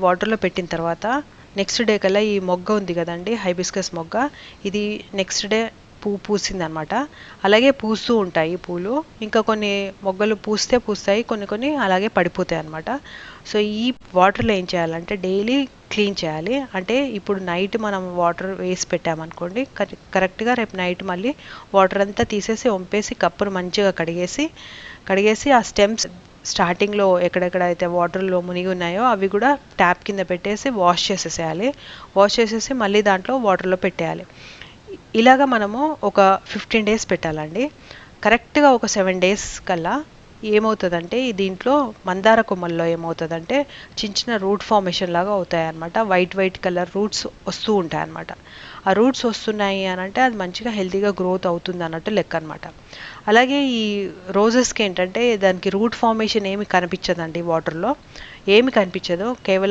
వాటర్లో పెట్టిన తర్వాత నెక్స్ట్ డే కల్లా ఈ మొగ్గ ఉంది కదండి, హైబిస్కస్ మొగ్గ, ఇది నెక్స్ట్ డే పూసిందనమాట. అలాగే పూస్తూ ఉంటాయి పూలు, ఇంకా కొన్ని మొగ్గలు పూస్తాయి, కొన్ని అలాగే పడిపోతాయి అనమాట. సో ఈ వాటర్లో ఏం చేయాలంటే డైలీ క్లీన్ చేయాలి. అంటే ఇప్పుడు నైట్ మనం వాటర్ వేసి పెట్టామనుకోండి, కరెక్ట్గా రేపు నైట్ మళ్ళీ వాటర్ అంతా తీసేసి వంపేసి కప్పును మంచిగా కడిగేసి ఆ స్టెమ్స్ స్టార్టింగ్లో ఎక్కడెక్కడ అయితే వాటర్లో మునిగి ఉన్నాయో అవి కూడా ట్యాప్ కింద పెట్టేసి వాష్ చేసేసి మళ్ళీ దాంట్లో వాటర్లో పెట్టేయాలి. ఇలాగ మనము ఒక 15 days పెట్టాలండి. కరెక్ట్గా ఒక 7 days కల్లా ఏమవుతుందంటే దీంట్లో మందార కొమ్మల్లో ఏమవుతుందంటే చిన్న రూట్ ఫార్మేషన్ లాగా అవుతాయి అనమాట. వైట్ కలర్ రూట్స్ వస్తూ ఉంటాయి అనమాట. ఆ రూట్స్ వస్తున్నాయి అని అంటే అది మంచిగా హెల్తీగా గ్రోత్ అవుతుంది అన్నట్టు లెక్క అనమాట. అలాగే ఈ రోజెస్కి ఏంటంటే దానికి రూట్ ఫార్మేషన్ ఏమి కనిపించదండి, వాటర్లో ఏమి కనిపించదు, కేవలం